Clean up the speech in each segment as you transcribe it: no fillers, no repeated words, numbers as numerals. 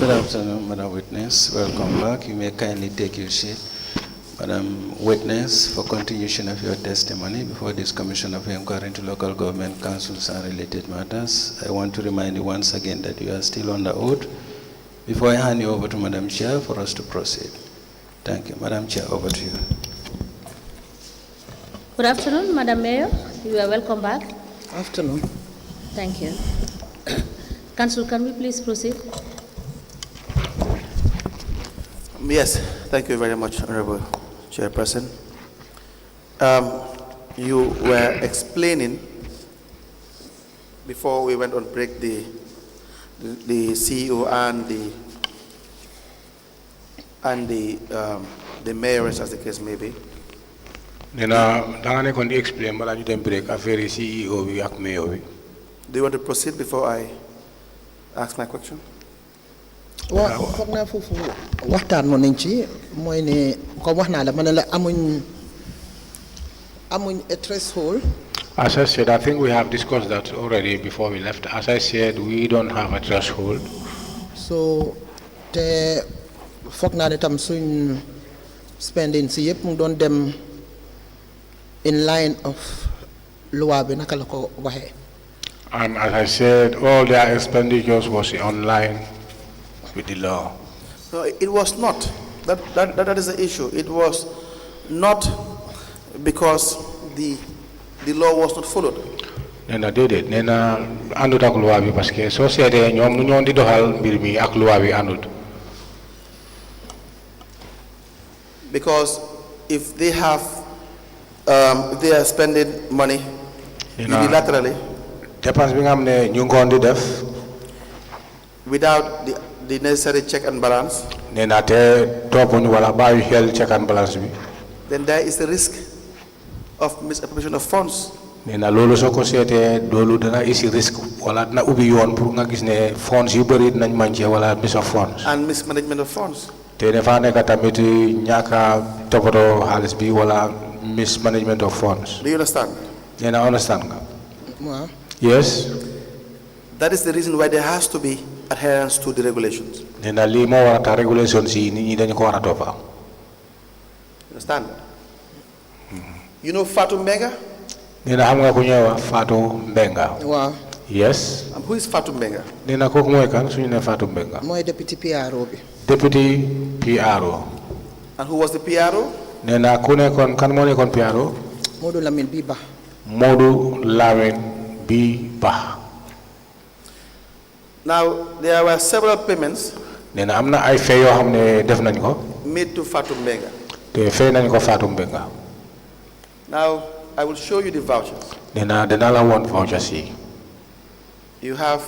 Good afternoon, Madam Witness. Welcome back. You may kindly take your seat. Madam Witness, for continuation of your testimony before this Commission of Inquiry into Local Government Councils and related matters, I want to remind you once again that you are still under oath. Before I hand you over to Madam Chair for us to proceed. Thank you. Madam Chair, over to you. Good afternoon, Madam Mayor. You are welcome back. Afternoon. Thank you. Council, can we please proceed? Yes, thank you very much, Honorable Chairperson. You were explaining before we went on break the CEO and the Mayoress, as the case may be. Nena, dangane kondi explain bala ñu dem break affaire CEO bi ak Mayor bi. Do you want to proceed before I ask my question? waaw foog naa foofu waxtaan mo nañ ci mooy ne comme wax naa la ma ne la amuñ a threshold. As I said, I think we have discussed that already before we left. As I said, we don't have a threshold. So te foog naa ne tam suñ spending si yëpp mu doon dem in line of loi bi naka la ko waxee. And as I said, all their expenditures was online with the law. No, it was not. That is the issue. It was not because the law was not followed. Nena déedéet nena àndut ak loi bi parce que soo seetee ñoom nu ñoon di doxal mbir mi ak loi bi àndut. Because if they have, if they are spending money unilaterally, dépense bi nga xam ne ñu ngi ko di def without the necessary check and balance, nena te toppuñ wala bàyyi xel check and balance bi. then there is the risk of misappropriation of funds. Nena loolu soo ko seetee loolu dana isi risque wala dina ubbi yoon pour nga gis ne funds yu bëri dinañ manqué wala miss of funds. And mismanagement of funds. te dafa nekk tamit ñàkk a toppatoo xaalis bi wala mismanagement of funds. Do you understand? Nena understand nga. waaw. Yes. That is the reason why there has to be adherence to the regulations. Nena lii moo war a tax regulations yi nit ñi dañu ko war a toppa. Understand? You know Fatou Mbenga? Nena xam nga ku ñëw wax Fatou Mbenga. waaw. Yes. Who is Fatou Mbenga? Nena kooku mooy kan suñu ne Fatou Mbenga. mooy député PRO bi. Deputy PRO. And who was the PRO? Nena ku nekkoon kan moo nekkoon PRO. Modou Lamine bi ba. Modou Lamine bi ba. Now, there were several payments Nena am na ay fee yoo xam ne def nañ ko. made to Fatou Mbenga. te fee nañ ko Fatou Mbenga. Now, I will show you the vouchers. Nena dina la woon vouchers yi. You have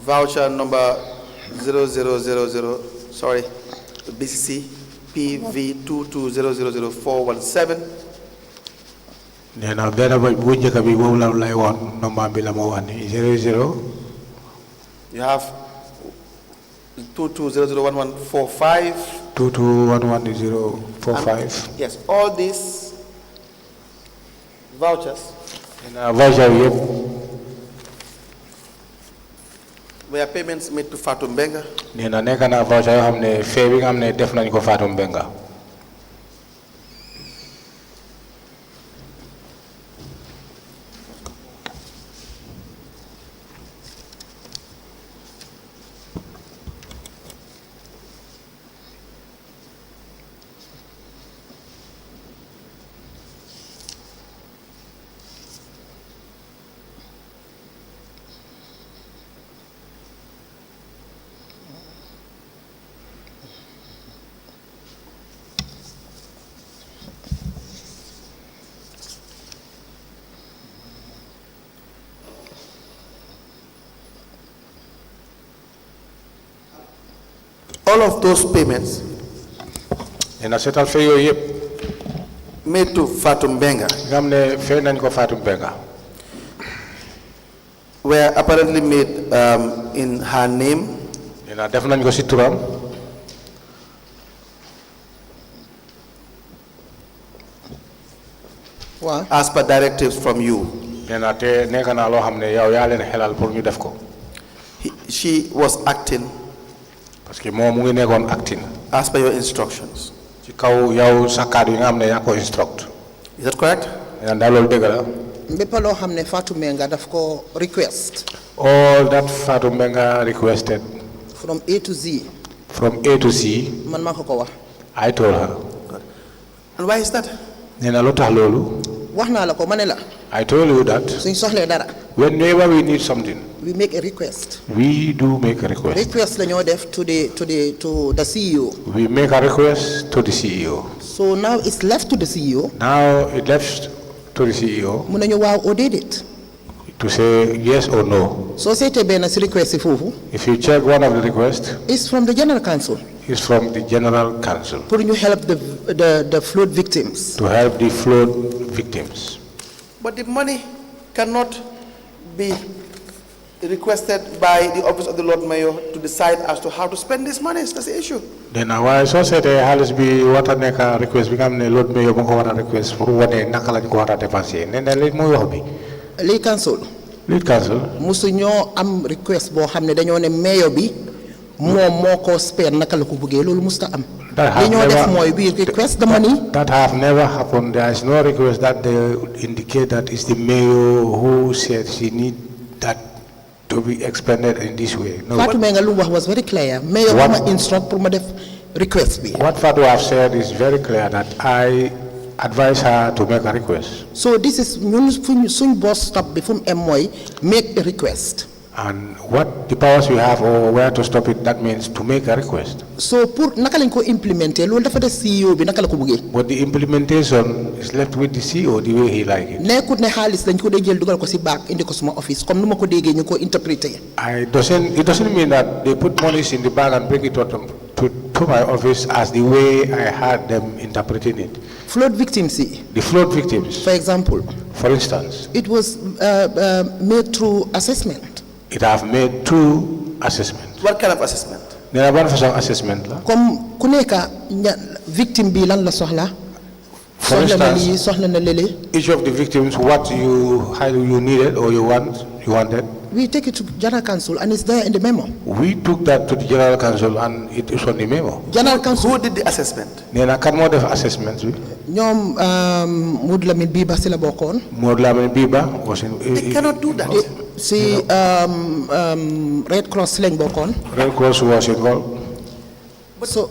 voucher number 0000, sorry, BCC PV220000417. Nena benn bu njëkk bi boobu la lay woon nomba bi la moo wax ni 00. You have 22001145. 22111045. Yes, all these vouchers Nena voucher yëpp were payments made to Fatou Mbenga. nena nekk na voucher yoo xam ne fee bi nga xam ne def nañ ko Fatou Mbenga. All of those payments nena seetal fee yooyu yëpp made to Fatou Mbenga nga xam ne fee nañ ko Fatou Mbenga. were apparently made in her name. Nena def nañ ko si turam. waaw. As per directives from you. Nena te nekk na loo xam ne yow yaa leen xelal pour ñu def ko. she was acting parce que moom mu ngi nekkoon acting as per your instructions. ci kaw yow sa kàddu yi nga xam ne yaa ko instruct. Is that correct? ndax loolu dëgg la. mbépp loo xam ne Fatou Menga daf ko request. All that Fatou Menga requested. From A to Z. From A to Z. man maa ko wax. I told her. And why is that? nee na lu tax loolu. wax naa la ko ma ne la. I told you that. suñ soxlee dara. Whenever we need something. we make a request. We do make a request. Request la ñoo def to the CEO. We make a request to the CEO. So now it's left to the CEO. Now it left to the CEO. mu ne ñu waaw or déedéet. To say yes or no. So seetee benn si request foofu. If you check one of the requests. It's from the General Council. It's from the General Council. Pour ñu help the flood victims. To help the flood victims. But the money cannot be requested by the office of the Lord Mayor to decide as to how to spend this money. That's the issue. Then why so say the halis bi wata neka request bi nga xam ne Lord Mayor bu ko war a request pour wane naka lañ ko war a dépenser nee na léegi mooy wax bi. Lead Council. musu ñoo am request boo xam ne dañoo ne mayor bi moom moo ko spend naka la ko bëggee loolu musta am. li ñoo def mooy we request the money. That have never happened. There is no request that they indicate that it's the mayor who said she need that to be expended in this way. No. Fatou Menga lu wax was very clear. Mayor ma instruct pour ma def request bi. What Fatou have said is very clear that I advise her to make a request. So this is ñun suñ boss stop bi fu mu mooy make a request. And what the powers we have or where to stop it, that means to make a request. So pour naka lañ ko implementer loolu dafa def CEO bi naka la ko bëggee. But the implementation is left with the CEO the way he like it. nekkut ne xaalis dañ ko dee jël dugal ko si baak indi ko suma office comme nu ma ko déggee ñu ko interpréter. It doesn't mean that they put monies in the bag and bring it to my office as the way I had them interpreting it. Flood victims. The flood victims. For example. For instance. It was made through assessment. It have made two assessments. What kind of assessment? There are one assessment. Comme ku nekk victim bi lan la soxla. For instance, each of the victims, what you needed or you wanted. We take it to General Council and it's there in the memo. We took that to the General Council and it is on the memo. General Council. Who did the assessment? Nena kan mo def assessment bi. Ñoom Modou Lamine Biba si la bokkoon. Modou Lamine Biba was in. They cannot do that. Si Red Cross lañ bokkoon. Red Cross was involved.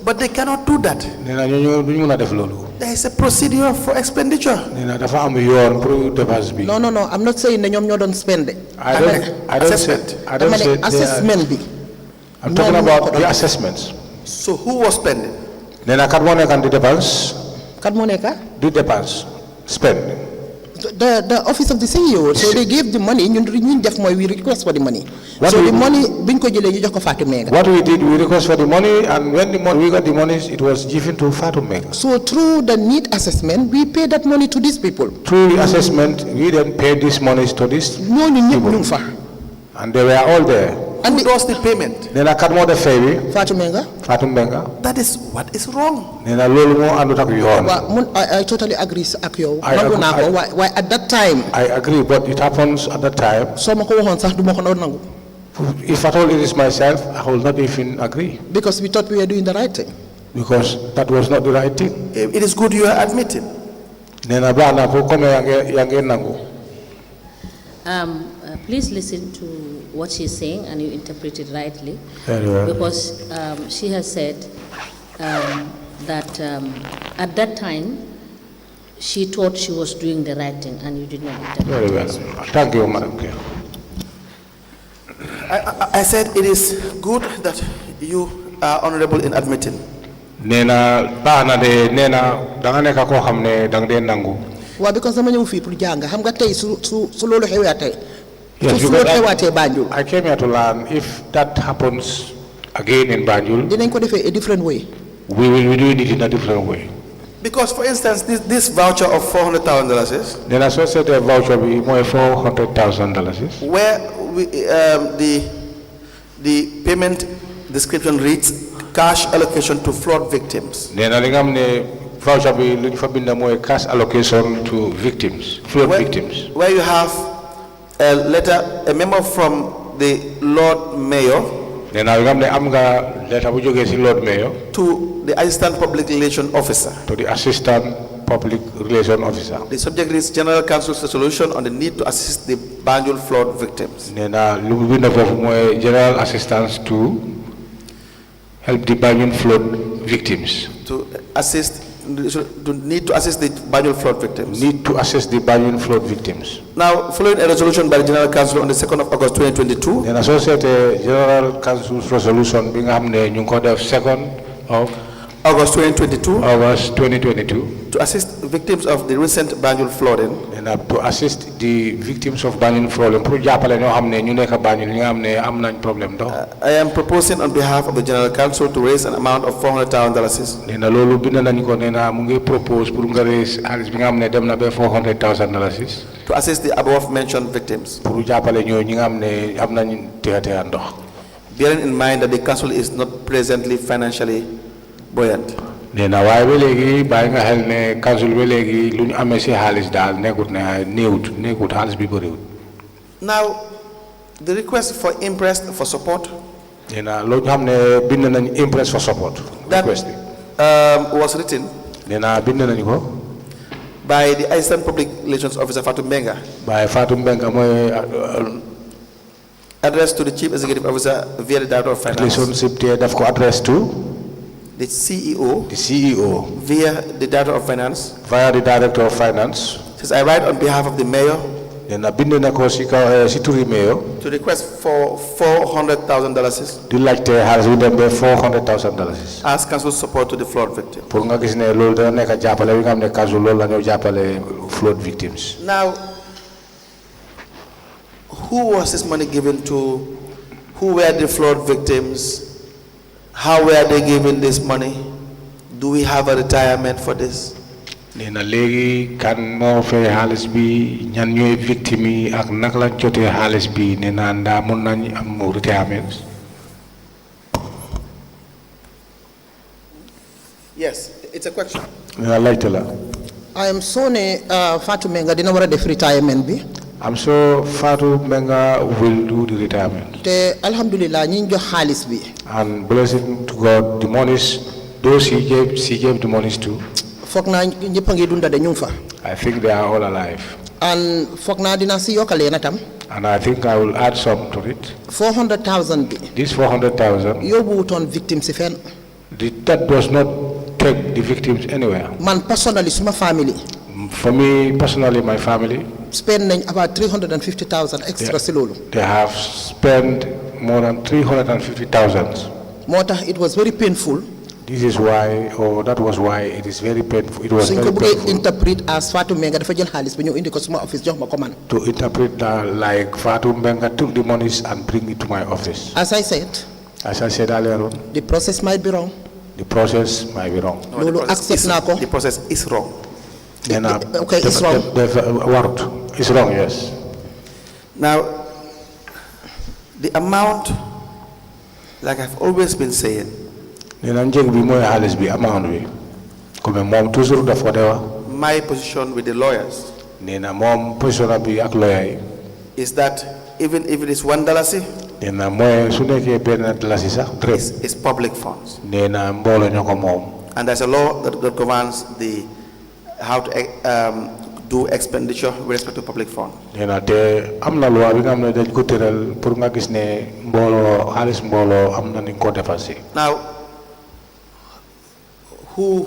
But they cannot do that. Nena ñooñu duñu mën a def loolu. There is a procedure for expenditure. Nena dafa am yoon pour dépense bi. No, I'm not saying ne ñoom ñoo doon spend. I don't say assessment bi. I'm talking about the assessments. So who was spending? Nena kat moo nekk di dépense. Kat moo nekk? Di dépense. Spend. The office of the CEO. So they gave the money. ñun def mooy we request for the money. So the money biñ ko jëlee ñu jox ko Fatou Menga. What we did, we request for the money, and when we got the money, it was given to Fatou Menga. So through the need assessment, we pay that money to these people. Through the assessment, we then paid these monies to these people. And they were all there. And who does the payment? Nena kat moo def fay bi. Fatou Menga. Fatou Menga. That is what is wrong. Nena loolu moo àndut ak yoon. I totally agree ak yow. nangu naa ko waaye at that time. I agree, but it happens at that time. soo ma ko waxoon sax du ma ko nangu. If at all it is myself, I will not even agree. Because we thought we were doing the right thing. Because that was not the right thing. It is good you are admitting. Nena bana ko kome yange nangu. Please listen to what she's saying and you interpret it rightly. Very well. Because she has said that at that time she thought she was doing the right thing and you did not interpret. Very well. Thank you, Madam Chair. I said it is good that you are honorable in admitting. Nena bana de nena danga neka ko xamne dang de nangu. Waaw because dama ñëw fii pour jàng xam nga tey su loolu xewee tey. Yes, because I came here to learn if that happens again in Banjul. Dinañ ko defee a different way. We will do it in a different way. Because, for instance, this voucher of $400,000 is. Then associated voucher be more $400,000. Where the payment description reads cash allocation to flood victims. Then voucher be looking for more cash allocation to victims, flood victims. Where you have a memo from the Lord Mayor nee naa nga xam ne am nga letter bu jógee si Lord Mayor to the Assistant Public Relation Officer. to the Assistant Public Relation Officer. The subject is General Council's resolution on the need to assist the Banjul flood victims. nee naa lu mu bind foofu mooy General Assistance to help the Banjul flood victims. To need to assist the Banjul flood victims. Need to assist the Banjul flood victims. Now, following a resolution by the General Council on the 2nd of August 2022, Then associated General Council's resolution being hamne ñu ko def 2nd of August 2022, August 2022 to assist victims of the recent Banjul flooding, and to assist the victims of Banjul flooding pour jappalé ñoo xamné ñu nekk Banjul ñi nga xamné am nañ problème do. I am proposing on behalf of the General Council to raise an amount of $400,000. Néna lolu bind nañ ko néna mu ngi propose pour nga raise xaliss bi nga xamné dem na ba $400,000 to assist the above mentioned victims. pour jappalé ñoo ñi nga xamné am nañ tété ndox. Bearing in mind that the council is not presently financially buoyant. Néna way ba légui bay nga xel né council ba légui luñu amé ci xaliss dal nekkut né neewut xaliss bi bariwut. Now, the request for impressed for support Néna lo xamné bind nañ impress for support that request was written Néna bind nañ ko by the Assistant Public Relations Officer Fatou Mbenga, by Fatou Mbenga moy addressed to the Chief Executive Officer via the Director of Finance, relationship té daf ko address to the CEO the CEO via the Director of Finance. via the Director of Finance. Says I write on behalf of the Mayor Néna bind na ko ci kaw ci turi Mayor to request for $400,000 di laajte xaliss bu dem ba $400,000 as council support to the flood victim. pour nga gis né lolu da nekk jappalé wi nga xamné council lolu la ñoo jappalé flood victims. Now, who was this money given to? Who were the flood victims? How were they given this money? Do we have a retirement for this? Néna légui kan mo fay xaliss bi ñan ñoy victime yi ak nak la joté xaliss bi néna nda mën nañ am retirement. Yes, it's a question. Néna laajte la. I am sorry, Fatou Mbenga dina wara def retirement bi. I'm sure Fatou Mbenga will do the retirement. Te alhamdulillah ñi jox xaalis bi. And blessing to God, the monies, those she gave the monies to, Foog naa ñëpp a ngi dunda de ñu ngi fa. I think they are all alive. And foog naa dina si yokkale na tam. And I think I will add some to it. 400,000 bi. This 400,000, Yóbbu wutoon victime si fenn. that does not take the victims anywhere. Man personally suma family. For me personally, my family, Spend nañ about 350,000 extra si loolu. they have spent more than 350,000. Moo tax it was very painful. This is why, or that was why it is very painful. It was Suñ very ko bëggee painful interpret as Fatou Mbenga dafa jël xaalis bi ñëw indi ko suma office jox ma ko man. to interpret that like Fatou Mbenga took the monies and bring it to my office. As I said, As I said earlier on, the process might be wrong. the process might be wrong. No, the Loolu process accept is- naa ko. The process is wrong. Okay, it's wrong. It's wrong, yes. Now, the amount, like I've always been saying, Nena njëg bi mooy xaalis bi amount bi comme moom toujours daf ko dewa my position with the lawyers nena moom position bi ak lawyer yi is that even if it is $1, nena mooy su nekkee benn dalasi sax dërëm it's public funds. nena mbooloo ñoo ko moom. And there's a law that governs how to do expenditure with respect to public funds. nena te am na loi bi nga xam ne dañ ko tëral pour nga gis ne mbooloo xaalis mbooloo am na ni ko defal si. Now, who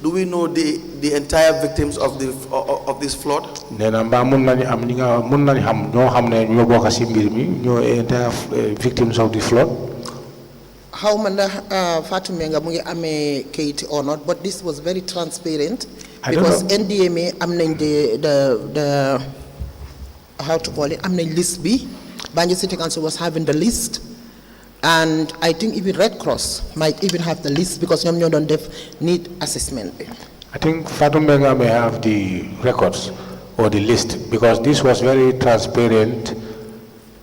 do we know the entire victims of this flood? nena mbaa mun nañu am ñi nga mun nañu xam ñoo xam ne ñoo bokk si mbir mi ñoo entire victims of the flood. How ma ndax Fatou Mbenga mu ngi amee kayit or not, but this was very transparent. I don't Because know. NDMA am nañ the how to call it, am nañ list bi. Banjul City Council was having the list. And I think even Red Cross might even have the list because ñoom ñoo doon def need assessment bi. I think Fatou Mbenga may have the records or the list because this was very transparent.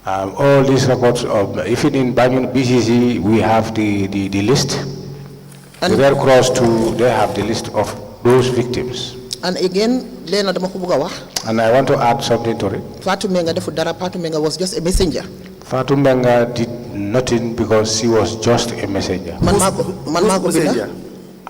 All these records of, even in Banjul BCC, we have the list. And- The Red Cross too, they have the list of those victims. And again, leena dama ko bëgg a wax. And I want to add something to it. Fatou Mbenga defu dara, Fatou Mbenga was just a messenger. Fatou Mbenga did nothing because she was just a messenger. Man mako binda.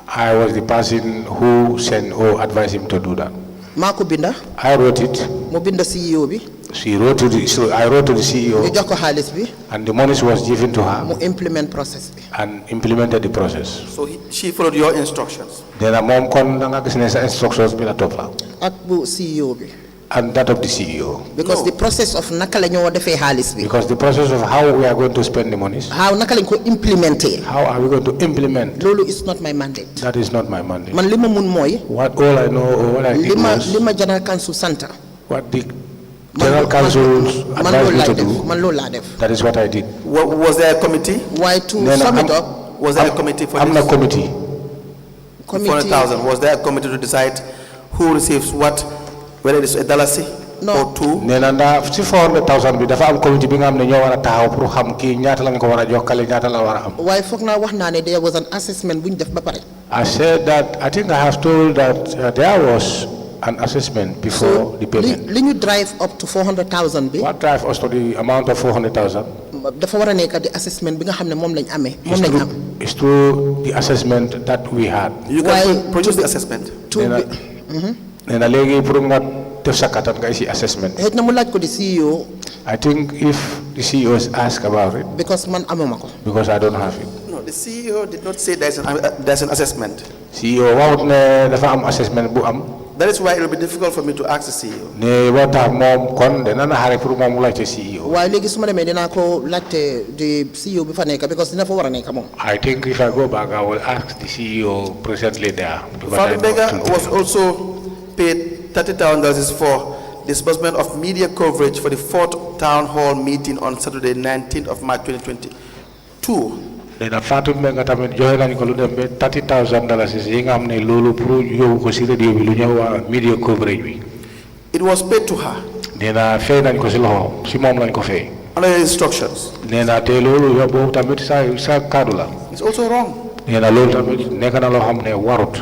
I was the person who sent or advised him to do that. Mako binda. I wrote it. Mo binda CEO bi. I wrote to the CEO. Ñu jox ko xaalis bi. And the money was given to her. Mo implement process bi. And implemented the process. So she followed your instructions. Then mom kon nga gis ne sa instructions bi la top la. Ak bu CEO bi. And that of the CEO. Because the process of naka la ñoo defee xaalis bi. Because the process of how we are going to spend the monies. How naka lañ ko implementer. How are we going to implement? Lolu is not my mandate. That is not my mandate. Man lima mun moy. What all I know or what I did was. Lima General Council Center. What the General Council advised me to do. Man loolu laa def. That is what I did. Was there a committee? Why to sum it up? Was there a committee for this? I'm not committee. 400,000. Was there a committee to decide who receives what, whether it's a $1 No. or two? Nena nda ci 400,000 bi dafa am committee bi nga xam ne ñoo war a taxaw pour xam kii ñaata lañ ko war a jokkale ñaata la war a am. Waaye foog naa wax naa ne there was an assessment bu ñu def ba pare. I said that I think I have told that there was an assessment before the payment. Li ñu drive up to 400,000 bi. What drive us to the amount of 400,000? Dafa war a nekk di assessment bi nga xam ne moom lañ amee. Moom lañ am. It's through the assessment that we had. You can produce the assessment. Nena léegi pour nga def sa kattan nga isi assessment. Xëy na mu laaj ko di CEO. I think if the CEO is asked about it. Because man amuma ko. Because I don't have it. No, the CEO did not say there's an assessment. CEO waxut ne dafa am assessment bu am. That is why it will be difficult for me to ask the CEO. Ne ba tax moom kon dana na xare pour moom mu laajte CEO. Waaye léegi su ma demee dinaa ko laajte di CEO bi fa nekk because dina fa war a nekk moom. I think if I go back I will ask the CEO presently there. Fatou Mbenga was also paid $30,000 for disbursement of media coverage for the 4th town hall meeting on Saturday 19th of March 2022. Nena Fatou Mbenga tamit joxe nañ ko lu dem ba $30,000 yi nga xam ne loolu pour yóbbu ko si radio bi lu ñëw waa media coverage bi. It was paid to her. Nena fay nañ ko si loxo si moom lañ ko fay. Under instructions. Nena te loolu yow boobu tamit sa kaddu la. It's also wrong. Nena loolu tamit nekk na loo xam ne warut.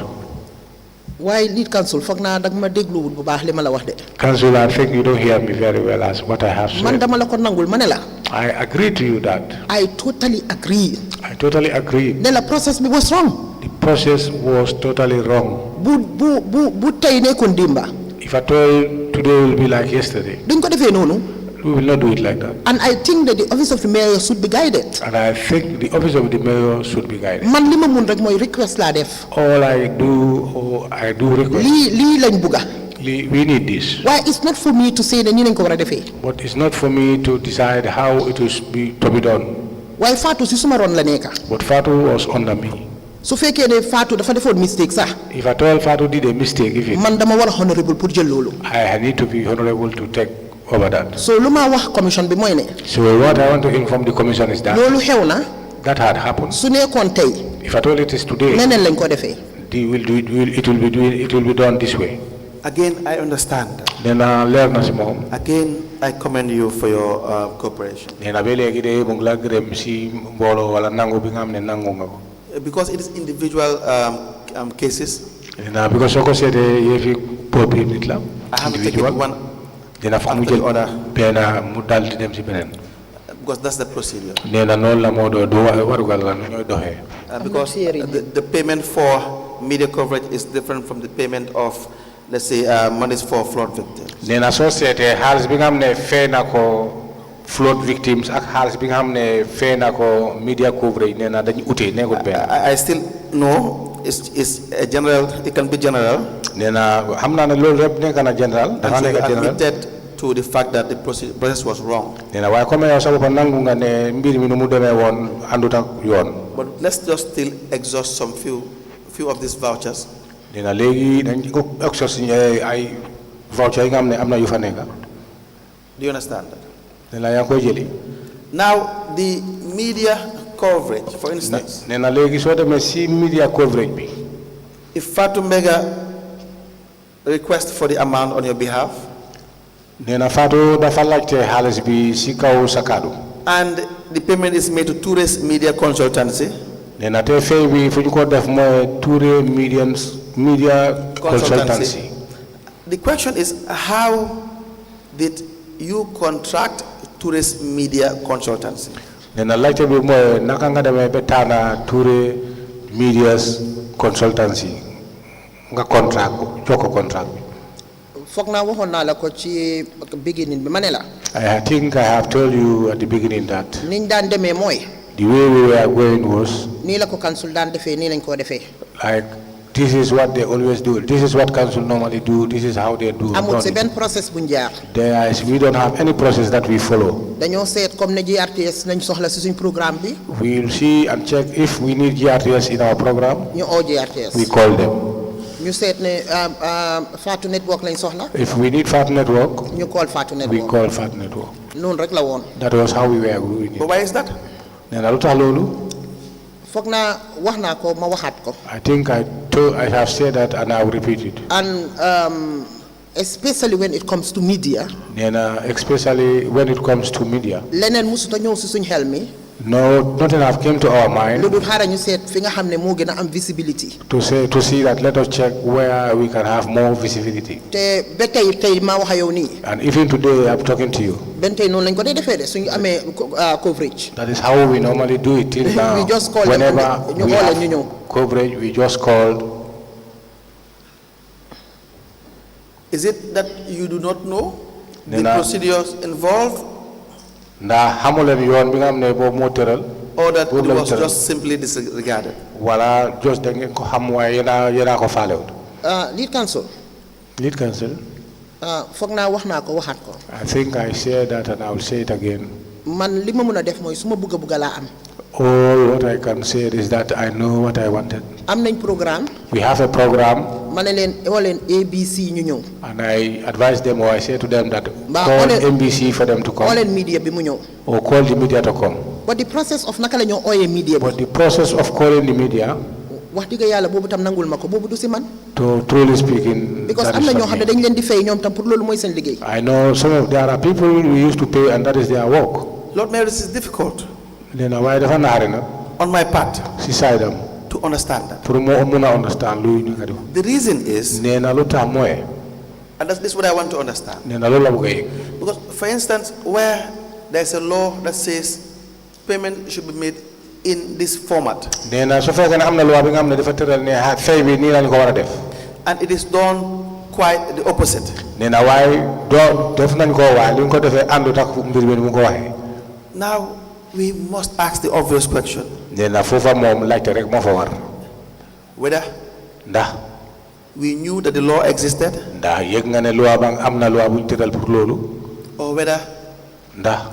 Waaye lead council foog naa dag ma dégluwul bu baax li ma la wax de. Council, I think you don't hear me very well as what I have said. Man dama la ko nangul ma ne la. I agree to you that. I totally agree. I totally agree. Ne la process bi was wrong. The process was totally wrong. Bu tey nekkoon dimba. If I told today will be like yesterday. Duñ ko defee noonu. We will not do it like that. And I think that the office of the mayor should be guided. And I think the office of the mayor should be guided. Man li ma mun rek mooy request laa def. All I do request. Lii lañ bugga. We need this. Why it's not for me to say ne nii lañ ko war a defee. But it's not for me to decide how it is to be done. Waaye Fatou si suma ron la nekka. But Fatou was under me. Su fekkee ne Fatou dafa defoon mistake sax. If I told Fatou did a mistake, man dama war a honorable pour jël loolu. I need to be honorable to take over that. So lu ma wax commission bi mooy ne. So what I want to inform the commission is that. Loolu xew na. That had happened. Su nekkoon tey. If I told it is today. Neneen lañ ko defee. It will be done this way. Again, I understand. Again, I commend you for your cooperation. Because it is individual cases. Because I have to take it one after the other. Because that's the procedure. Because the payment for media coverage is different from the payment of, let's say, monies for flood victims. Flood victims media coverage I still know it's a general, it can be general. And so you admitted to the fact that the process was wrong. But let's just still exhaust some few of these vouchers. Do you understand that? Now, the media coverage, for instance. If Fatou Mbenga requests for the amount on your behalf, and the payment is made to Tourist Media Consultancy, the question is, how did you contract Tourist Media Consultancy. Nena laajte bi mooy naka nga demee ba tànn Touré Media's Consultancy nga contract ko jox ko contract bi. foog naa waxoon naa la ko ci beginning bi ma ne la. I think I have told you at the beginning that niñ daan demee mooy. the way we were going was nii la ko council daan defee nii lañ koo defee. like this is what they always do. This is what council normally do. This is how they do. amul si benn process bu jaar. We don't have any process that we follow. dañoo seet comme ne GRTS nañ soxla si suñ programme bi. We will see and check if we need GRTS in our program. ñu oo GRTS. We call them. ñu seet ne Fatou Network lañ soxla. If we need Fatou Network. ñu call Fatou Network. We call Fatou Network. noonu rek la woon. That was how we were doing it. But why is that? nee na lu tax loolu. foog naa wax naa ko ma waxaat ko. I think I have said that and I will repeat it. And especially when it comes to media. nee na especially when it comes to media. leneen musuta ñëw si suñ xel mi. No, nothing have came to our mind. lu dul xaaral ñu seet fi nga xam ne moo gën a am visibility. To see that let us check where we can have more visibility. te ba tey maa wax ak yow nii. And even today I'm talking to you. ben tey noonu lañ ko dee defee de suñu amee coverage. That is how we normally do it till now. We just call whenever ñu we xoole have ñu ñëw. coverage, we just called. Is it that you do not know the procedures involved? Ndax xamuleen yoon bi nga xam ne boobu moo tëral. Or that it was just simply disregarded? Wala just da ngeen ko xam waaye yéena ko faalewut. Lead counsel. Lead counsel. foog naa wax naa ko waxaat ko. I think I said that and I will say it again. man li ma mën a def mooy su ma bëgg laa am. All what I can say is that I know what I wanted. am nañ programme. We have a program. ma ne leen ABC ñu ñëw. And I advise them or I say to them that call NBC for them to come. Call media bi mu ñëw. Or call the media to come. But the process of naka la ñoo ooyee media bi. But the process of calling the media. wax dëgg yàlla boobu tam nangul ma ko boobu du si man. To truly speaking. Because am na ñoo xam ne dañ leen di fay ñoom tam pour loolu mooy seen liggéey. I know there are people we used to pay and that is their work. Lord Mayor, this is difficult. Lena waaye dafa naare na. On my part. Si side am. To understand that. Pour mo muna understand lu ñu ko def. The reason is. Nee na lu tax mooy. And this is what I want to understand. Nee na loolu la bëgg a yëg. Because for instance, where there is a law that says payment should be made in this format. Nee na su fekkee ne am na loi bi nga xam ne dafa tëral ne fay bi nii lañ ko war a def. And it is done quite the opposite. Nee na waaye doo def nañ ko waaye li nga ko defee àndut ak mbir mi ni mu ko waxee. Now we must ask the obvious question. Nee na foofa moom laajte rek moo fa war. Whether ndax we knew that the law existed. ndax yëg nga ne loi ba am na loi bu ñu tëral pour loolu. Or whether ndax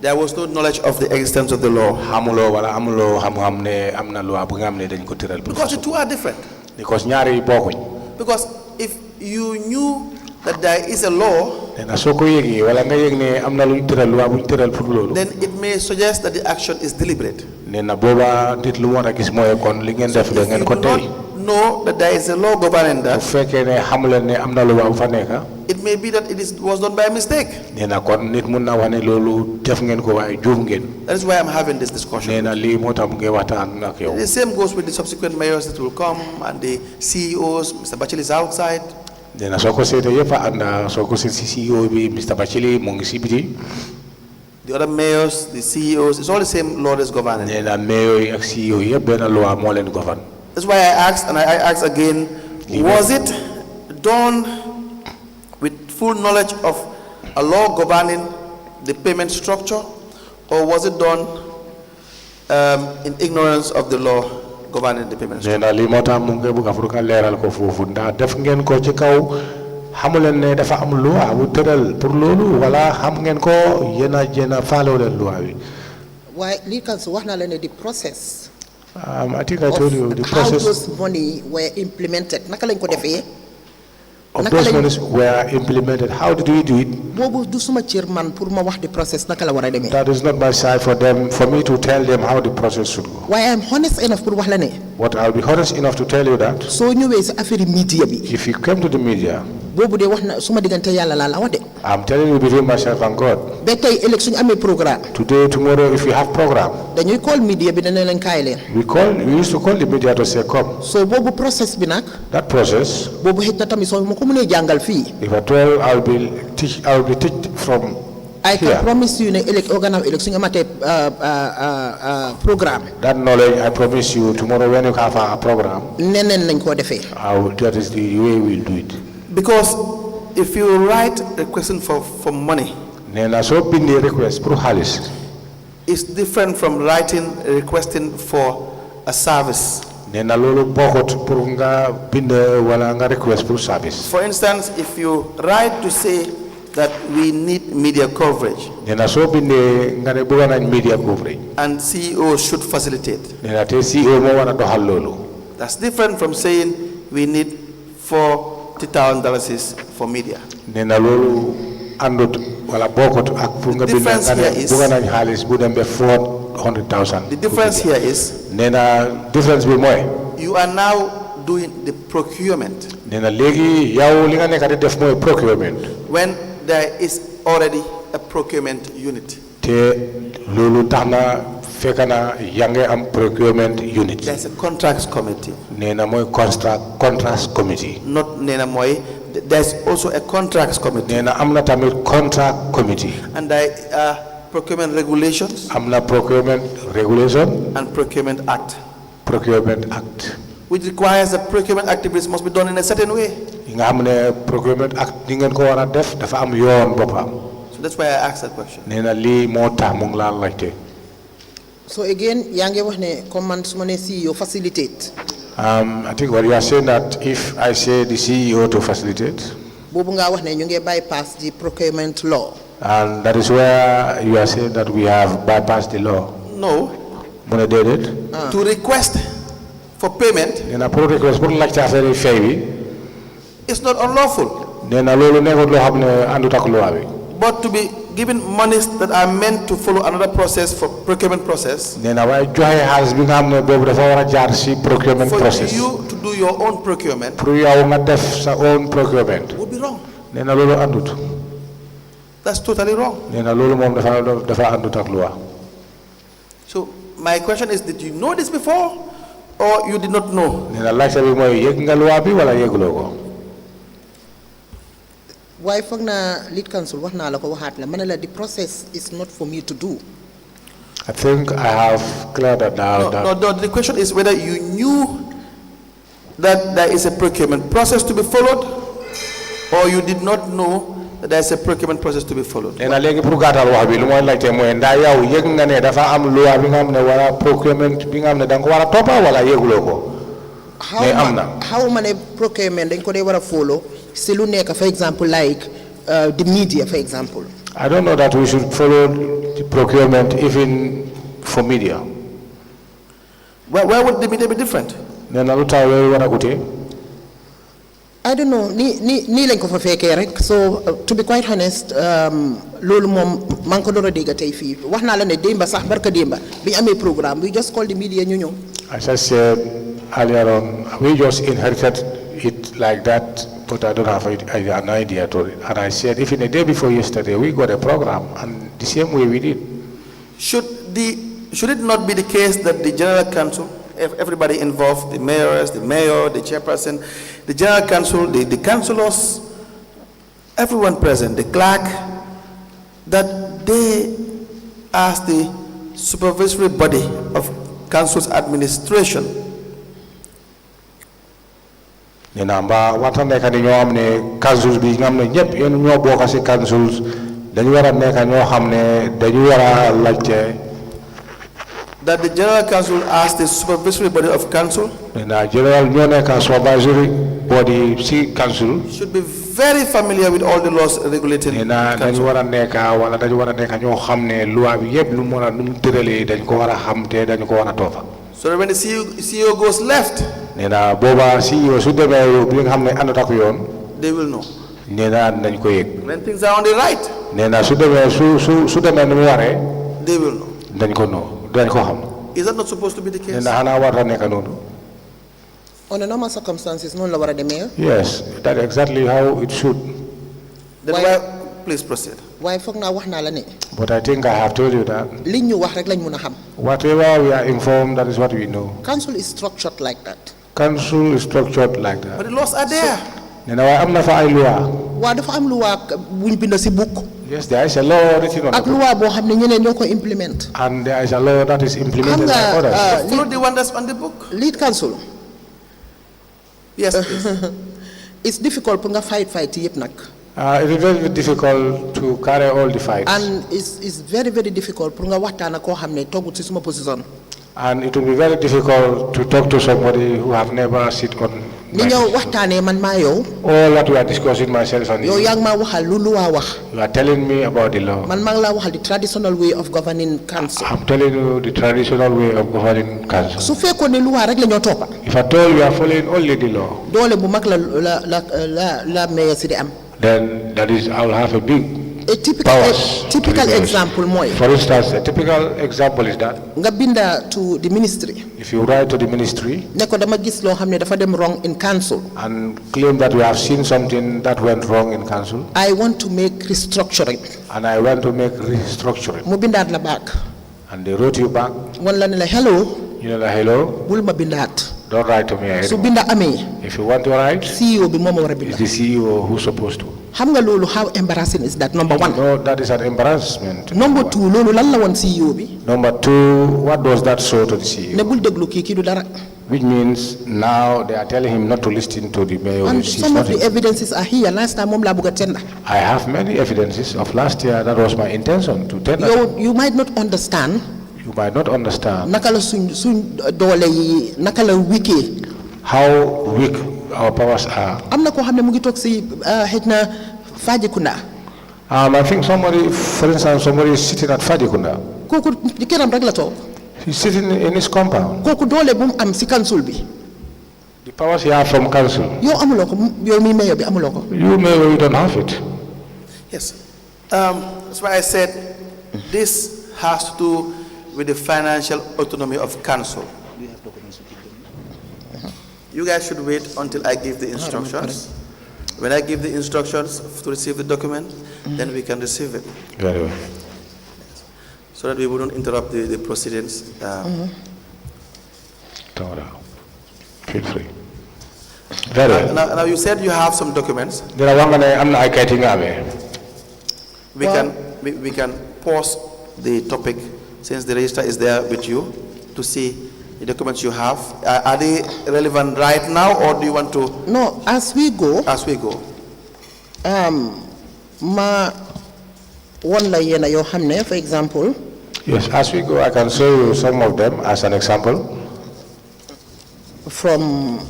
there was no knowledge of the existence of the law. xamuloo wala amuloo xam-xam ne am na loi bu nga xam ne dañ ko tëral. Because the two are different. Because ñaari yi bokkuñ. Because if you knew that there is a law, nee na soo ko yëgee wala nga yëg ne am na lu ñu tëral loi bu ñu tëral pour loolu. then it may suggest that the action is deliberate. nee na booba nit lu mu war a gis mooy kon li ngeen def da ngeen ko tey. know that there is a law governing that. bu fekkee ne xamuleen ne am na loi bu fa nekk. It may be that was done by mistake. nee na kon nit mun na wax ne loolu def ngeen ko waaye juum ngeen. That is why I'm having this discussion. nee na lii moo tax mu ngi waxtaan ak yow. The same goes with the subsequent mayors that will come and the CEOs. Mr. Bachili is outside. nee na soo ko seetee yëpp ànd soo ko seet si CEO bi Mr. Bachili mu ngi si biti. The other mayors, the CEOs, it's all the same law that's governing. nee na mayor yi ak CEO yëpp benn loi moo leen govern. That's why I asked, and I asked again, was it done with full knowledge of a law governing the payment structure, or was it done in ignorance of the law governing the payment structure? nee na lii moo tax mu ngi bëgg a pour nga leeral ko foofu ndax def ngeen ko ci kaw xamuleen ne dafa am loi bu tëral pour loolu wala xam ngeen ko yéen a faalewu leen loi bi. waaye lii kan su wax naa la ne the process. I think I told you the process. How those money were implemented. Naka lañ ko defee. Of those monies were implemented. How did we do it? boobu du suma cër man pour ma wax the process naka la war a demee. That is not my side for me to tell them how the process should go. waaye I am honest enough pour wax la ne. But I'll be honest enough to tell you that. soo ñëwee si affaire media bi. If you come to the media. boobu de wax na suma diggante yàlla laa la wax de. I'm telling you between myself and God. ba tey ëllëg suñu amee programme. Today, tomorrow, if you have program. dañuy call media bi dana leen kaay leen. We used to call the media to say come. so boobu process bi nag. That process. boobu xëj na tamit soo ma ko mënee jàngal fii. If at all, I'll be teach from I can here. promise you election program. That knowledge, I promise you, tomorrow when you have a program, that is the way we'll do it. Because if you write requesting for money, it's different from writing requesting for a service. For instance, if you write to say that we need media coverage, and CEO should facilitate, that's different from saying we need $40,000 for media. The difference here is you are now doing the procurement when there is already a procurement unit. There's a contracts committee. Contracts committee. Not Nena Moy. There's also a contracts committee. Contract committee. And there are procurement regulations. Procurement regulation. And procurement act. Procurement act. Which requires that procurement activities must be done in a certain way. Procurement act. So that's why I asked that question. So again, yange wahne command sumane CEO facilitate. I think what you are saying that if I say the CEO to facilitate, bobu nga wahne ñu ngi bypass the procurement law. And that is where you are saying that we have bypassed the law. No. To request for payment, it's not unlawful. But to be given monies that are meant to follow another process for procurement process, for you to do your own procurement, would be wrong. That's totally wrong. So my question is, did you know this before or you did not know? Why fogna lead council waxna la ko waxat la manela the process is not for me to do. I think I have cleared that out. No, the question is whether you knew that there is a procurement process to be followed or you did not know that there is a procurement process to be followed. How many procurement dañ ko dey wara follow? For example, like the media, for example. I don't know that we should follow the procurement even for media. Where would the media be different? I don't know. So to be quite honest, lolu mom man ko doro dega tay fi wax na la ne demba sax barka demba bi amé programme we just call the media ñu ñew. As I said earlier on, we just inherited it like that. But I don't have an idea to it. And I said, if in the day before yesterday we got a program, and the same way we did. Should it not be the case that the General Council, everybody involved, the Mayoress, the Mayor, the Chairperson, the General Council, the councillors, everyone present, the clerk, that they, as the supervisory body of Council's administration, councils bi nga xamne ñepp yeen ñoo bokk ci councils dañu wara nek ñoo xamne dañu wara laccé that the General Council as the supervisory body of council general ñoo nek supervisory body ci council should be very familiar with all the laws regulating dañu wara nek wala dañu wara nek ñoo xamne loi bi yépp lu mëna lu térélé dañ ko wara xam té dañ ko wara tofa. So when the CEO goes left, they will know. When things are on the right, they will know. Is that not supposed to be the case? On a normal circumstances, no lower the mayor? Yes, that's exactly how it should. Why, please proceed. Why But I think I have told you that. Whatever we are informed, that is what we know. Council is structured like that. Council is structured like that. But the laws are there. nena way amna fa ay loi waa dafa am loi buñ bind ci book yes there is a law written on ak loi boo xam ne ñeneen ñoo ko implement and there is a law that is implemented by others Follow the one that's on the book. lead counsel Yes, please. it's difficult pour nga fight yëpp nag it is very difficult to carry all the fights and it's very difficult pour nga waxtaan ak koo xam ne toogut ci suma position and it will be very difficult to talk to somebody who have never sit on ni ñëw waxtaanee man maa yow all that we are discussing myself and yow yaa ngi maa waxal lu waa wax you are telling me about the law man maa ngi laa waxal the traditional way of governing council I'm telling you the traditional way of governing council su fekkoon ne loi rek la ñoo toppa if at all you are following only the law doole bu mag la mayor si di am then that is I will have a big a typical example mooy for instance a typical example is that nga binda to the ministry if you write to the ministry ne ko dama gis loo xam ne dafa dem wrong in council and claim that we have seen something that went wrong in council I want to make restructuring and I want to make restructuring mu bindaat la back and they wrote you back wan la ne la hello you know like hello bul ma bindaat don't write to me su anymore. binda amee If you want to write CEO bi moo ma war a it's binda the CEO who's supposed to xam nga loolu how embarrassing is that number one no that is an embarrassment number two loolu lan la woon CEO bi number two what does that show to the CEO ne bul déglu kii du dara which means now they are telling him not to listen to the mayor and which is some of the nothing. evidences are here last time moom laa bëgg a tenda I have many evidences of last year that was my intention to tell them. you might not understand You might not understand naka la suñ doole yi naka la wikee how weak our powers are. am na koo xam ne mu ngi toog si xëj na Fajikunda I think for instance, somebody is sitting at Fajikunda. kooku këram rek la toog He's sitting in his compound. kooku doole bu mu am si council bi The powers he has from council. yow amuloo ko yow mi mayor bi amuloo ko You mayor, you don't have it. Yes. That's why I said this has to do with the financial autonomy of council. You guys should wait until I give the instructions. When I give the instructions to receive the document, then we can receive it. Very well. So that we wouldn't interrupt the proceedings. Feel free. Very well. Now you said you have some documents. There are one I'm not getting away. We can pause the topic since the register is there with you to see the documents you have. Are they relevant right now, or do you want to? no as we go As we go. ma won la yéena yoo xam ne for example Yes, as we go, I can show you some of them as an example from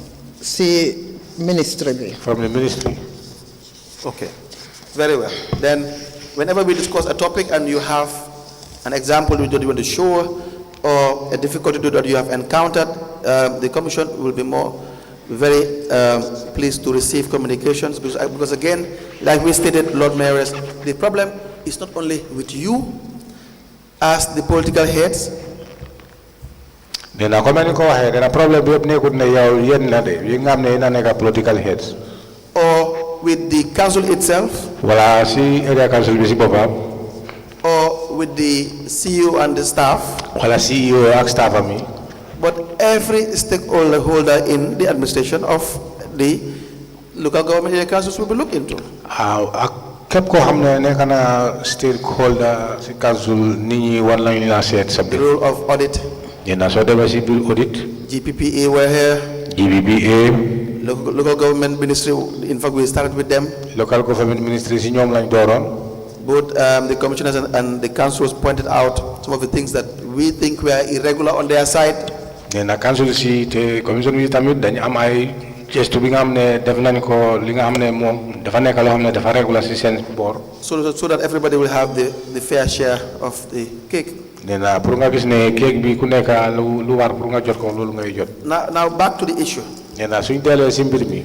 si ministry bi from the ministry. Okay, very well. Then, whenever we discuss a topic and you have an example that you want to show or a difficulty that you have encountered, the Commission will be very pleased to receive communications because again, like we stated, Lord Mayoress, the problem is not only with you as the political heads. Then I come and go ahead. Then a problem we have political heads. Or with the council itself, Well, I see area council busy Boba. or with the CEO and the staff, Well, I see you ask staff of me. but every stakeholder in the administration of the local government area councils will be looked into. I kept ko hamne ne kana stakeholder si council ni one line la set The subject. role of audit, Yena so de basi bill audit, GPPA were here, GBBA, local government ministry, in fact we started with them. local government ministry si ñom lañ doron. Both the commissioners and the councils pointed out some of the things that we think were irregular on their side. Yena council si te commission bi tamit dañ am ay gestu bi nga xamne def nañ ko li nga xamne mom dafa nek lo xamne dafa regular si sen bor. So that everybody will have the fair share of the cake. Nena pour nga gis ne cake bi ku nek lu war pour nga jot ko lolu ngay jot. Now back to the issue. Nena suñ délé ci mbir mi.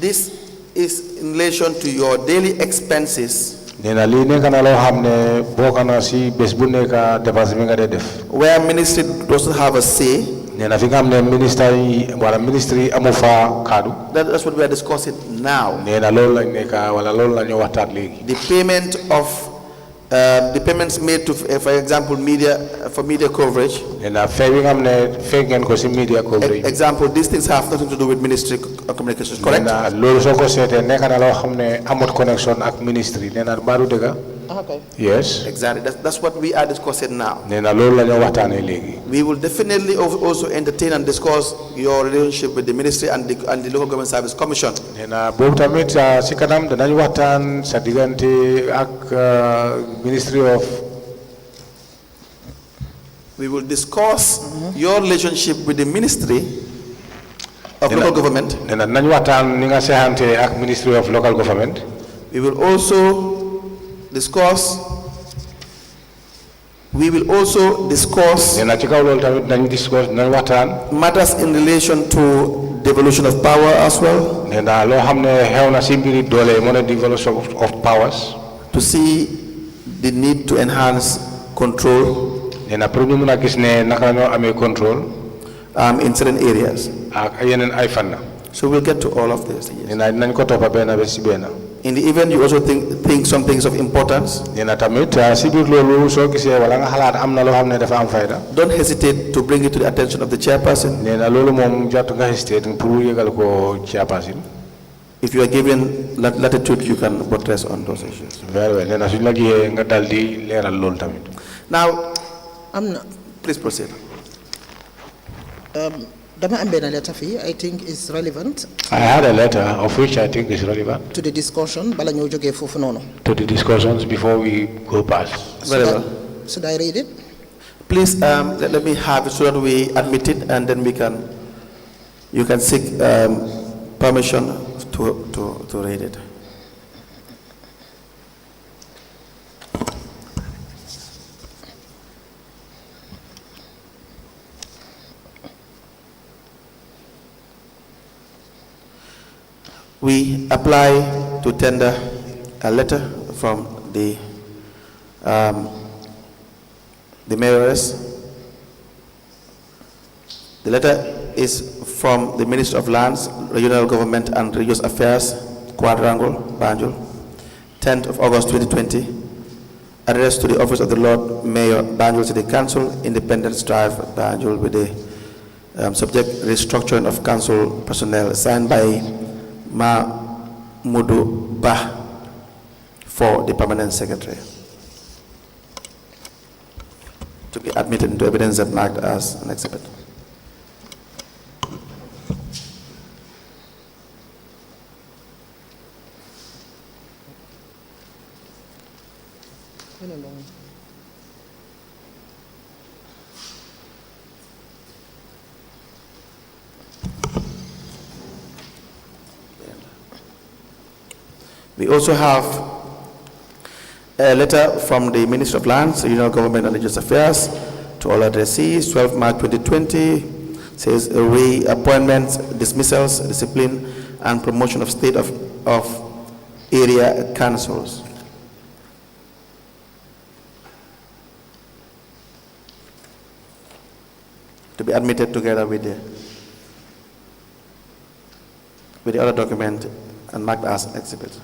This is in relation to your daily expenses, Nena li nek na lo xamne bokana si bes bu nek dépense bi nga dé def. where ministry doesn't have a say. Nena fi nga xamne ministère yi wala ministry amu fa kaddu. That's what we are discussing now. Nena lolu lañ nek wala lolu lañu waxtaan légui. The payment of the payments made to, for example, media, for media coverage. Media coverage. Example, these things have nothing to do with ministry of communications, correct? Okay. Yes. Exactly. That's what we are discussing now. We will definitely also entertain and discuss your relationship with the ministry and the Local Government Service Commission. Ministry of. We will discuss your relationship with the Ministry of Local Government. Ministry of Local Government. We will also discuss matters in relation to devolution of power as well. Of powers. To see the need to enhance control in certain areas. So we'll get to all of this. Yes. In the event you also think some things of importance, don't hesitate to bring it to the attention of the chairperson. If you are given latitude, you can buttress on those issues. Very well. Now, please proceed. I think is relevant. I had a letter of which I think is relevant to the discussion. To the discussions before we go past. Very well. Should I read it? Please let me have it so that we admit it, and then you can seek permission to read it. We apply to tender a letter from the Mayoress. The letter is from the Minister of Lands, Regional Government and Religious Affairs, Quadrangle, Banjul, 10th of August 2020, addressed to the Office of the Lord Mayor, Banjul City Council, Independence Drive, Banjul, with the subject restructuring of council personnel, signed by Mudu Bah for the Permanent Secretary, to be admitted into evidence and marked as an exhibit. We also have a letter from the Minister of Lands, Regional Government and Religious Affairs to all addressees, 12 March 2020, says reappointments, dismissals, discipline, and promotion of state of area councils. To be admitted together with the other document and marked as exhibit.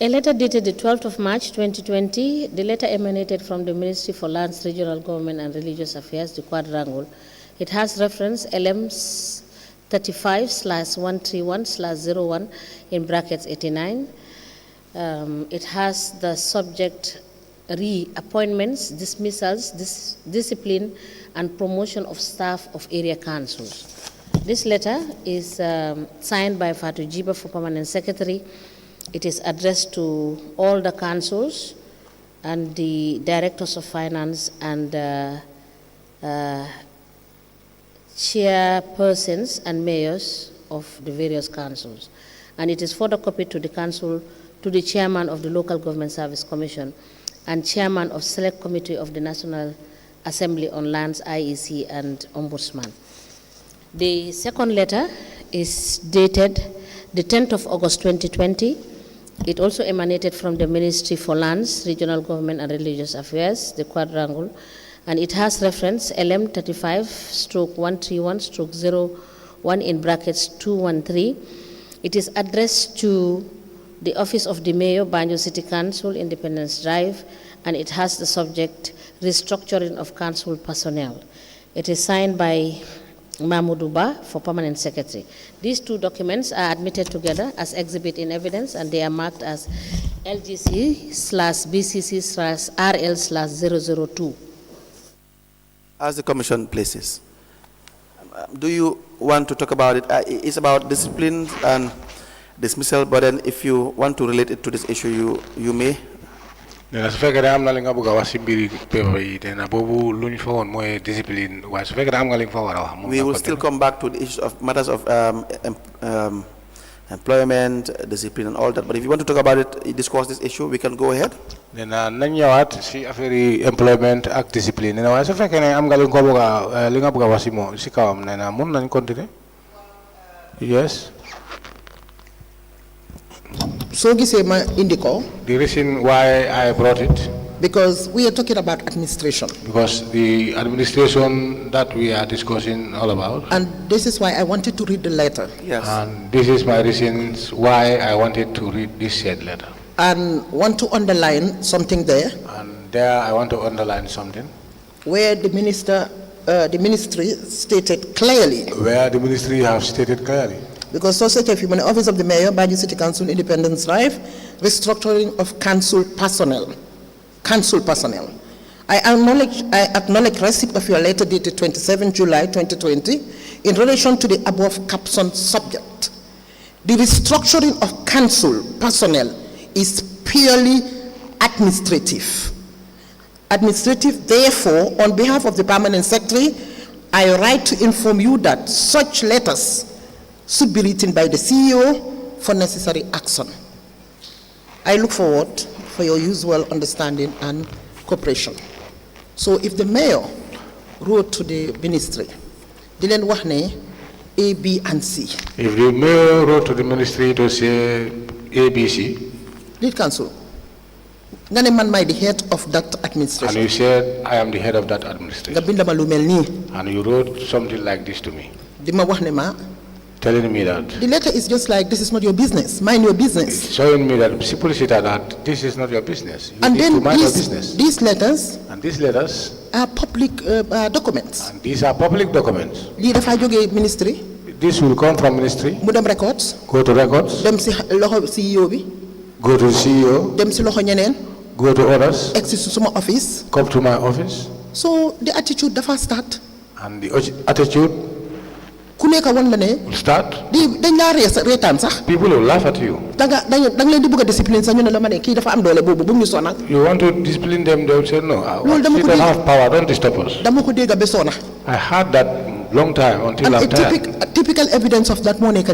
A letter dated the 12th of March 2020, the letter emanated from the Ministry for Lands, Regional Government and Religious Affairs, the Quadrangle. It has reference LM 35/131/01 in brackets 89. It has the subject re-appointments, dismissals, discipline, and promotion of staff of area councils. This letter is signed by Fatou Jiba for Permanent Secretary. It is addressed to all the councils and the directors of finance and chairpersons and mayors of the various councils. And it is further copied to the council, to the chairman of the Local Government Service Commission and chairman of Select Committee of the National Assembly on Lands, IEC, and Ombudsman. The second letter is dated the 10th of August 2020. It also emanated from the Ministry for Lands, Regional Government and Religious Affairs, the Quadrangle, and it has reference LM 35/131/01 in brackets 213. It is addressed to the Office of the Mayor, Banjul City Council, Independence Drive, and it has the subject restructuring of council personnel. It is signed by Mahmoud Ba for Permanent Secretary. These two documents are admitted together as exhibit in evidence, and they are marked as LGC/BCC/RL/002. As the commission places, do you want to talk about it? It's about discipline and dismissal, but then if you want to relate it to this issue, you may. Su fekkee ne am na li nga bëgg a wax si mbiri paper yi te na boobu lu ñu fa woon mooy discipline waaye su fekkee ne am nga li nga fa war a wax. We will still come back to the issue of matters of employment, discipline, and all that. But if you want to talk about it, discuss this issue, we can go ahead. Nena nañ ñëwaat si affaire yi employment ak discipline nena waaye su fekkee ne am nga li nga ko bëgg a li nga bëgg a wax si moom si kawam nena mun nañ continuer. Yes. So gisee ma indi ko. The reason why I brought it. Because we are talking about administration. Because the administration that we are discussing all about. And this is why I wanted to read the letter. Yes. And this is my reasons why I wanted to read this said letter. And want to underline something there. And there I want to underline something. Where the ministry stated clearly. Where the ministry have stated clearly. Because Society of Human Office of the Mayor, Banjul City Council, Independence Drive, restructuring of council personnel. Council personnel. I acknowledge receipt of your letter dated 27 July 2020 in relation to the above captioned subject. The restructuring of council personnel is purely administrative. Administrative, therefore, on behalf of the Permanent Secretary, I write to inform you that such letters should be written by the CEO for necessary action. I look forward for your usual understanding and cooperation. So if the mayor wrote to the ministry, dilen wax ne A, B, and C. If the mayor wrote to the ministry to say A, B, C. Lead council. Nga ne man may the head of that administration. And you said I am the head of that administration. Nga binda ma lu mel nii. And you wrote something like this to me. Di ma wax ne ma. Telling me that. The letter is just like, this is not your business, mind your business. It's showing me that that this is not your business. You and need then to mind your business. These letters. And these letters are public documents. And these are public documents. Lii dafa jógee ministry. This will come from ministry. Mu dem records. Go to records. Dem si loxo CEO bi. Go to the CEO. Dem si loxo ñeneen. Go to others. Exit to suma office. Come to my office. So the attitude dafa start. And the attitude will start. People will laugh at you. You want to discipline them, they will say, no, we don't have power, don't disturb us. I had that long time until I'm tired. A typical evidence of that money,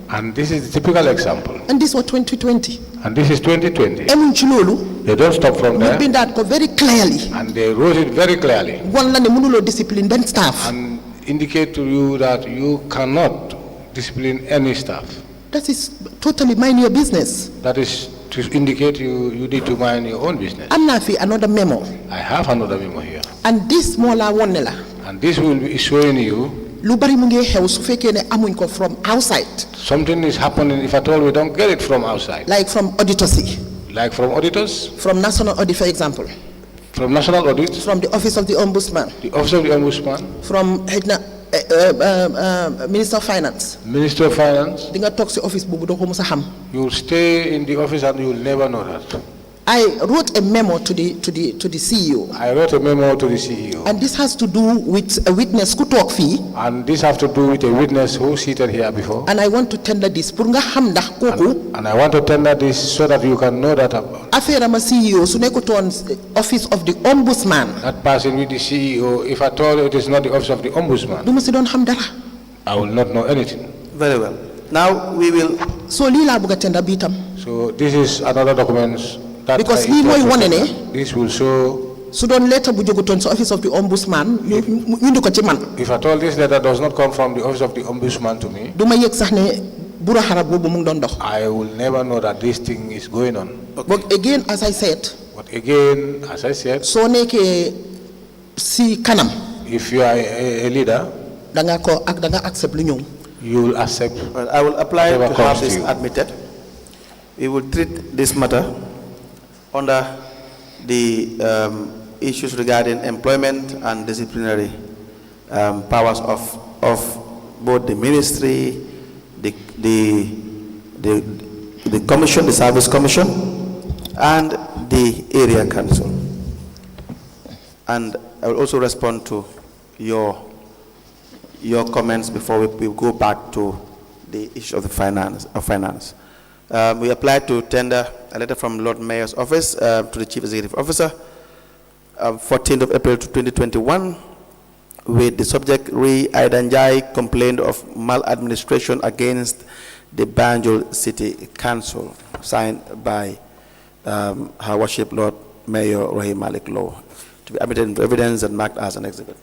and this is the typical example. And this was 2020. And this is 2020. They don't stop from there. Very clearly. And they wrote it very clearly. Discipline staff. And indicate to you that you cannot discipline any staff. That is totally mind your business. That is to indicate you need to mind your own business. Another memo. I have another memo here. And this mola wonela. And this will be showing you from outside. Something is happening if at all we don't get it from outside. Like from auditory. Like from auditors? From National Audit, for example. From National Audit? From the Office of the Ombudsman. The Office of the Ombudsman? From Minister of Finance. Minister of Finance? Di nga tok ci office bobu do ko musa xam. You will stay in the office and you will never know that. I wrote a memo to the CEO. I wrote a memo to the CEO. And this has to do with a witness who talk fee. And this has to do with a witness who seated here before. And I want to tender this pour nga xam ndax koku. And I want to tender this so that you can know that affaire am CEO su nekkutoon Office of the Ombudsman. That person with the CEO, if at all it is not the Office of the Ombudsman, du ma si doon xam dara. I will not know anything. Very well. Now we will. So lii laa bëgg a tender bi itam. So this is another document. Because lii mooy wane ne. This will show. su doon letter bu jógutoon sa Office of the Ombudsman ñu indi ko ci man. If at all this letter does not come from the Office of the Ombudsman to me, du ma yëg sax ne bura xarab boobu mu ngi doon dox. I will never know that this thing is going on. Okay. But again, as I said. So nekkee si kanam. If you are a leader, da nga accept lu ñëw. You will accept. Well, I will apply to have this admitted. We will treat this matter under the issues regarding employment and disciplinary powers of both the ministry, the commission, the service commission, and the area council. And I will also respond to your comments before we go back to the issue of the finance. We applied to tender a letter from Lord Mayor's office to the Chief Executive Officer, 14th of April 2021, with the subject Re-Idanjai complaint of maladministration against the Banjul City Council, signed by Her Worship Lord Mayor Rohey Malick Lowe, to be admitted into evidence and marked as an exhibit.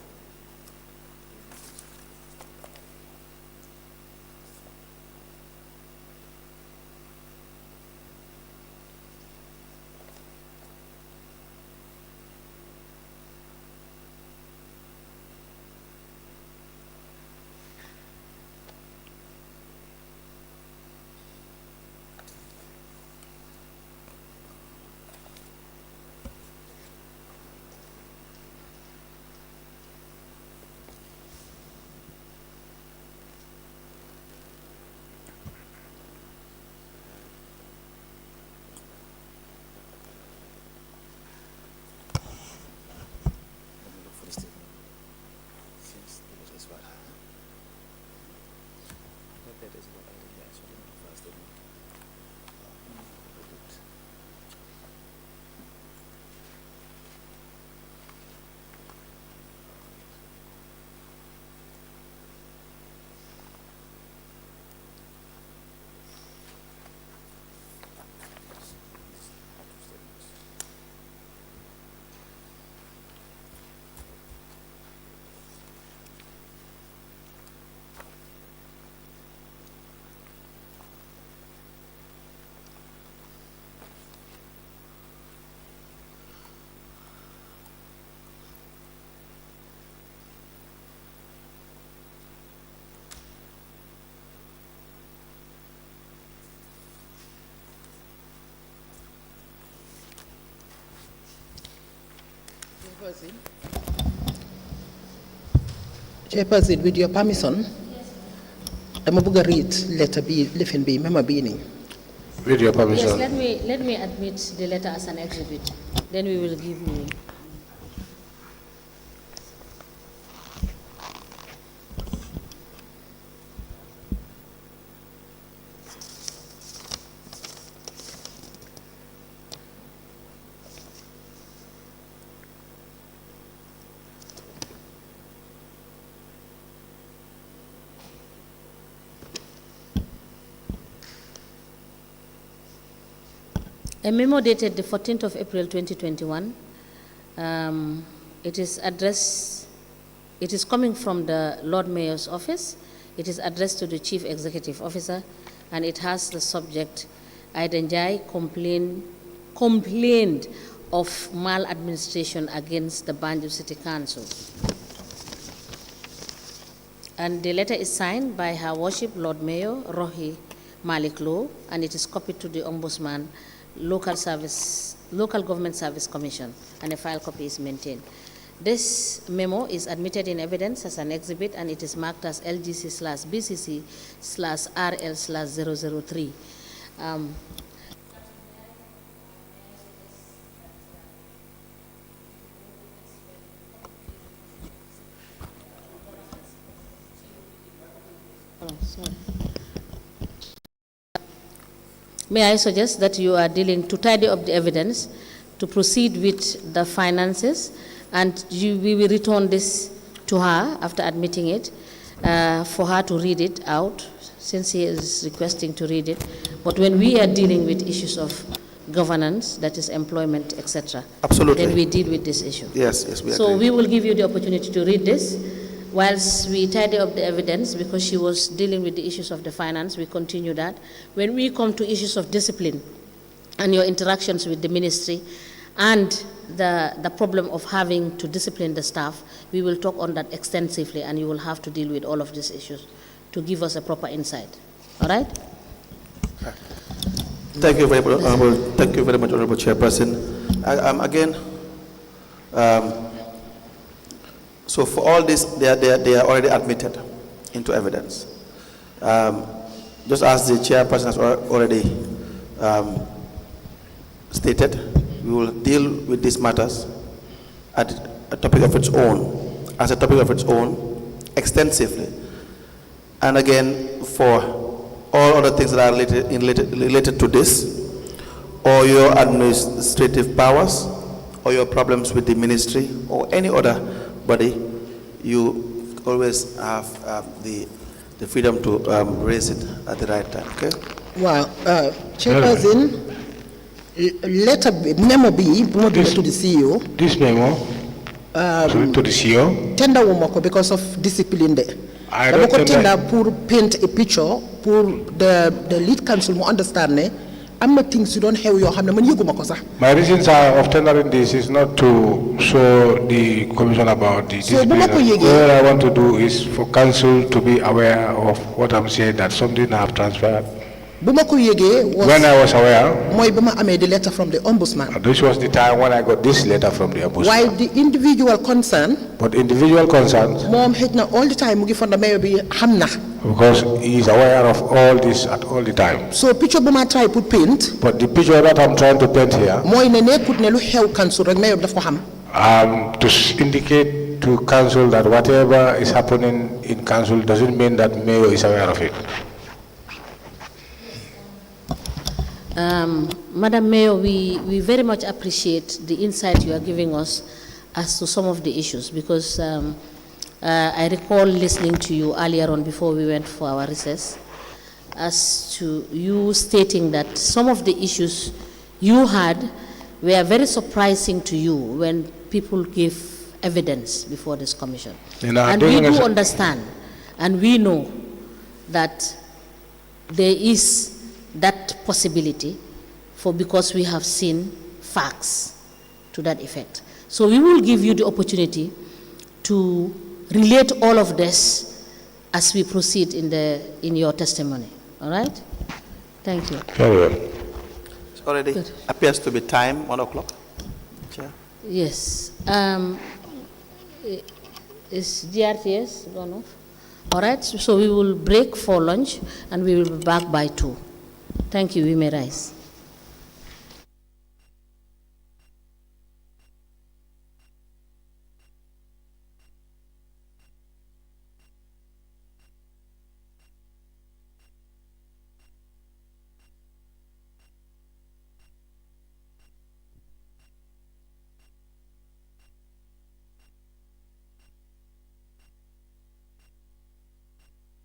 Chairperson, with your permission, I'm going to read letter B, listen B, memo B. With your permission. Yes, let me admit the letter as an exhibit. Then we will give you. A memo dated the 14th of April 2021. It is coming from the Lord Mayor's office. It is addressed to the Chief Executive Officer, and it has the subject, Idanjai complained of maladministration against the Banjul City Council. And the letter is signed by Her Worship Lord Mayor Rohey Malick Lowe, and it is copied to the Ombudsman Local Government Service Commission, and a file copy is maintained. This memo is admitted in evidence as an exhibit, and it is marked as LGC/BCC/RL/003. May I suggest that you are dealing to tidy up the evidence, to proceed with the finances, and we will return this to her after admitting it, for her to read it out, since he is requesting to read it. But when we are dealing with issues of governance, that is employment, etc., absolutely, then we deal with this issue. Yes, we So agree. we will give you the opportunity to read this. Whilst we tidy up the evidence, because she was dealing with the issues of the finance, we continue that. When we come to issues of discipline and your interactions with the ministry and the problem of having to discipline the staff, we will talk on that extensively, and you will have to deal with all of these issues to give us a proper insight. All right? Thank you very much, Honorable. Thank you very much, Honorable Chairperson. Again, so for all this, they are already admitted into evidence. Just as the chairperson has already stated, we will deal with these matters at a topic of its own, as a topic of its own, extensively. And again, for all other things that are related to this, or your administrative powers, or your problems with the ministry, or any other body, you always have the freedom to raise it at the right time. Okay? Well, Chairperson, letter memo B, to the CEO. This memo to the CEO. Tender womako because of discipline there. I don't tender pour paint a picture pour the lead council mo understand ne am na things you don't have your hamne man yeguma ko sax. My reasons of tendering this is not to show the commission about the discipline. All I want to do is for council to be aware of what I'm saying, that something I have transferred. When I was aware, the letter from the ombudsman. This was the time when I got this letter from the ombudsman. While the individual concern, but individual concerns, mom all the time from the mayor be hamna. Because he is aware of all this at all the time. So picture buma try put paint. But the picture that I'm trying to paint here, to indicate to council that whatever is happening in council doesn't mean that mayor is aware of it. Madam Mayor, we very much appreciate the insight you are giving us as to some of the issues, because I recall listening to you earlier on before we went for our recess, as to you stating that some of the issues you had were very surprising to you when people gave evidence before this commission. And we do understand, and we know that there is that possibility, because we have seen facts to that effect. So we will give you the opportunity to relate all of this as we proceed in your testimony. All right? Thank you. Very well. It already appears to be time, 1 o'clock. Chair. Yes. Is GRTS gone off? All right. So we will break for lunch, and we will be back by 2. Thank you. We may rise.